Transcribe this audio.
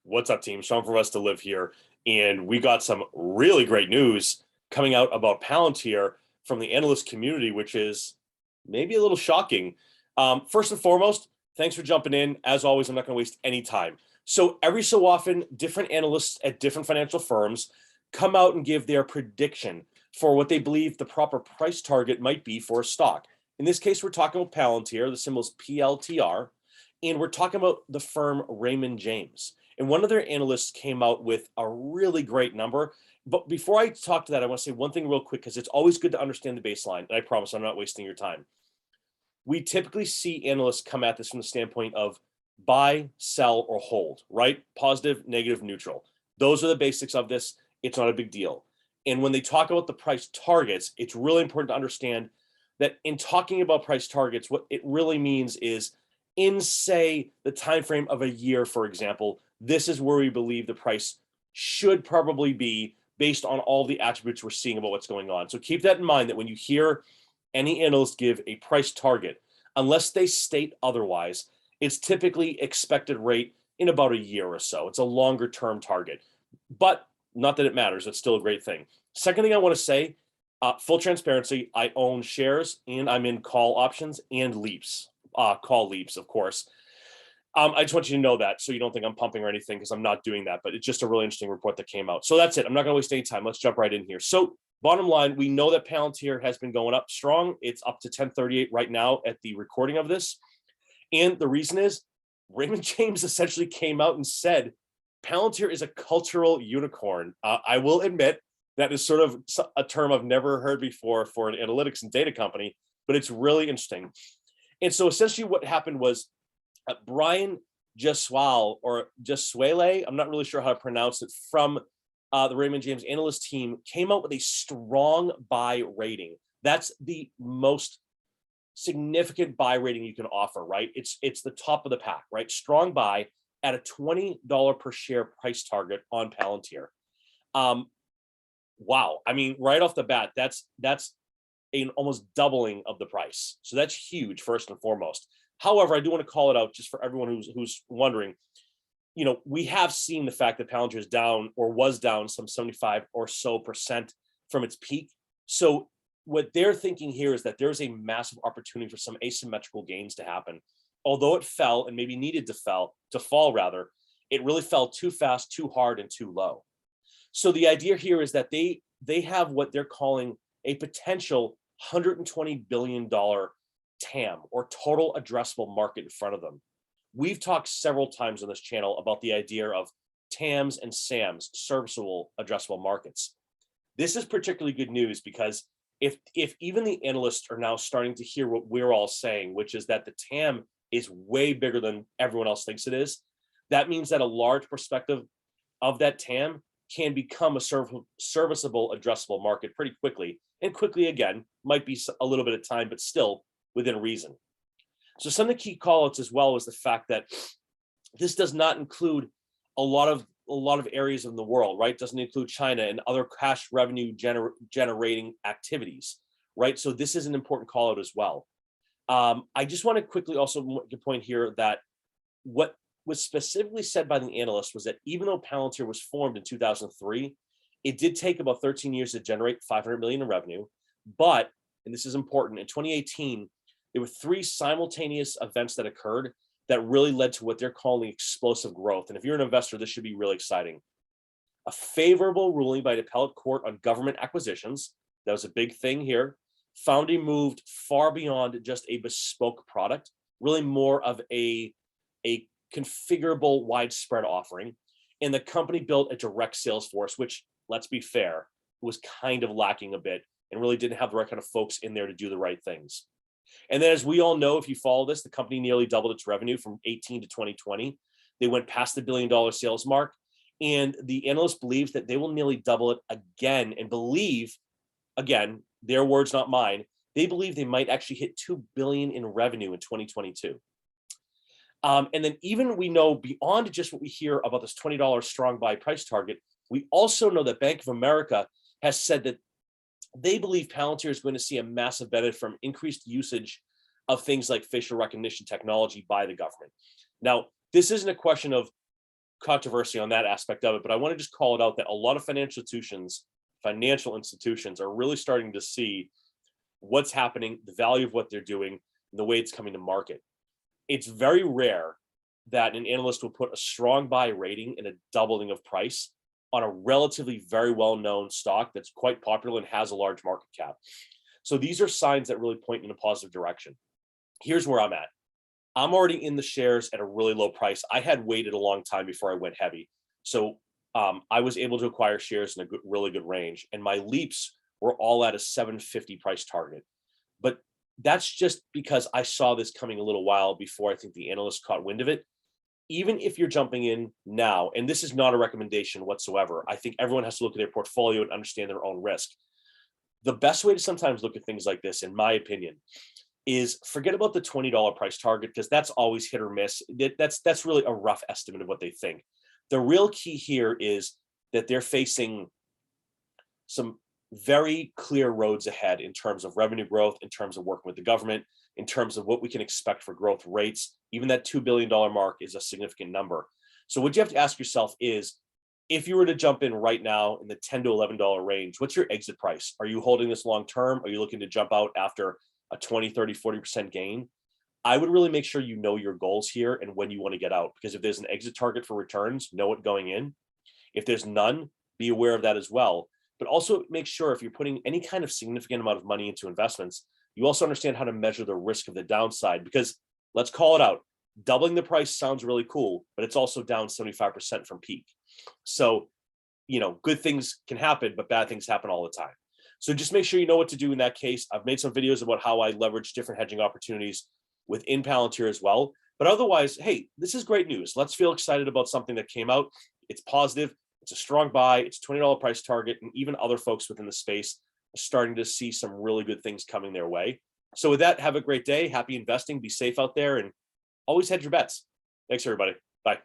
What's up, team? Sean for us to live here. And we got some really great news coming out about Palantir from the analyst community, which is maybe a little shocking. First and foremost, thanks for jumping in. As always, I'm not going to waste any time. So every so often, different analysts at different financial firms come out and give their prediction for what they believe the proper price target might be for a stock. In this case, we're talking about Palantir, the symbol is PLTR, and we're talking about the firm Raymond James. And one of their analysts came out with a really great number. But before I talk to that, I want to say one thing real quick, because it's always good to understand the baseline. And I promise I'm not wasting your time. We typically see analysts come at this from the standpoint of buy, sell, or hold, right? Positive, negative, neutral. Those are the basics of this. It's not a big deal. And when they talk about the price targets, it's really important to understand that in talking about price targets, what it really means is in, say, the time frame of a year, for example, this is where we believe the price should probably be based on all the attributes we're seeing about what's going on. So keep that in mind, that when you hear any analyst give a price target, unless they state otherwise, it's typically expected rate in about a year or so. It's a longer term target, but not that it matters. It's still a great thing. Second thing I want to say, full transparency, I own shares and I'm in call options and leaps, call leaps, of course. I just want you to know that so you don't think I'm pumping or anything, because I'm not doing that, but it's just a really interesting report that came out. So that's it. I'm not going to waste any time. Let's jump right in here. So bottom line, we know that Palantir has been going up strong. It's up to 1038 right now at the recording of this. And the reason is Raymond James essentially came out and said Palantir is a cultural unicorn. I will admit that is sort of a term I've never heard before for an analytics and data company, but it's really interesting. And so essentially what happened was Brian Gesuale, or Gesuale, I'm not really sure how to pronounce it, from the Raymond James analyst team, came out with a strong buy rating. That's the most significant buy rating you can offer, right? It's the top of the pack, right? Strong buy at a $20 per share price target on Palantir. Wow. I mean, right off the bat, that's an almost doubling of the price. So that's huge, first and foremost. However, I do want to call it out just for everyone who's wondering. You know, we have seen the fact that Palantir is down, or was down, some 75 or so percent from its peak. So what they're thinking here is that there's a massive opportunity for some asymmetrical gains to happen. Although it fell and maybe needed to fall rather, it really fell too fast, too hard, and too low. So the idea here is that they have what they're calling a potential $120 billion TAM, or total addressable market, in front of them. We've talked several times on this channel about the idea of TAMs and SAMs, serviceable addressable markets. This is particularly good news because if even the analysts are now starting to hear what we're all saying, which is that the TAM is way bigger than everyone else thinks it is, that means that a large perspective of that TAM can become a serviceable addressable market pretty quickly. And quickly, again, might be a little bit of time, but still within reason. So some of the key callouts as well is the fact that this does not include a lot of areas in the world, right? It doesn't include China and other cash revenue generating activities, right? So this is an important call out as well. I just want to quickly also make a point here that what was specifically said by the analyst was that even though Palantir was formed in 2003, it did take about 13 years to generate 500 million in revenue. But, and this is important, in 2018, there were 3 simultaneous events that occurred that really led to what they're calling explosive growth. And if you're an investor, this should be really exciting. A favorable ruling by the appellate court on government acquisitions. That was a big thing here. Founding moved far beyond just a bespoke product, really more of a configurable widespread offering. And the company built a direct sales force, which, let's be fair, was kind of lacking a bit and really didn't have the right kind of folks in there to do the right things. And then, as we all know, if you follow this, the company nearly doubled its revenue from 18 to 2020. They went past the $1 billion sales mark. And the analyst believes that they will nearly double it again, and believe, again, their words, not mine, they believe they might actually hit $2 billion in revenue in 2022. And then even we know beyond just what we hear about this $20 strong buy price target, we also know that Bank of America has said that they believe Palantir is going to see a massive benefit from increased usage of things like facial recognition technology by the government. Now, this isn't a question of controversy on that aspect of it, but I want to just call it out that a lot of financial institutions are really starting to see what's happening, the value of what they're doing, and the way it's coming to market. It's very rare that an analyst will put a strong buy rating and a doubling of price on a relatively very well-known stock that's quite popular and has a large market cap. So these are signs that really point in a positive direction. Here's where I'm at. I'm already in the shares at a really low price. I had waited a long time before I went heavy. So I was able to acquire shares in a really good range, and my leaps were all at a 750 price target. But that's just because I saw this coming a little while before I think the analysts caught wind of it. Even if you're jumping in now, and this is not a recommendation whatsoever, I think everyone has to look at their portfolio and understand their own risk. The best way to sometimes look at things like this, in my opinion, is forget about the $20 price target, because that's always hit or miss. That's really a rough estimate of what they think. The real key here is that they're facing some very clear roads ahead in terms of revenue growth, in terms of working with the government, in terms of what we can expect for growth rates. Even that $2 billion mark is a significant number. So what you have to ask yourself is, if you were to jump in right now in the $10 to $11 range, what's your exit price? Are you holding this long term? Are you looking to jump out after a 20, 30, 40% gain? I would really make sure you know your goals here and when you want to get out, because if there's an exit target for returns, know it going in. If there's none, be aware of that as well. But also make sure if you're putting any kind of significant amount of money into investments, you also understand how to measure the risk of the downside, because let's call it out. Doubling the price sounds really cool, but it's also down 75% from peak. So, good things can happen, but bad things happen all the time. So just make sure you know what to do in that case. I've made some videos about how I leverage different hedging opportunities within Palantir as well. But otherwise, hey, this is great news. Let's feel excited about something that came out. It's positive. It's a strong buy. It's a $20 price target. And even other folks within the space are starting to see some really good things coming their way. So with that, have a great day. Happy investing. Be safe out there and always hedge your bets. Thanks, everybody. Bye.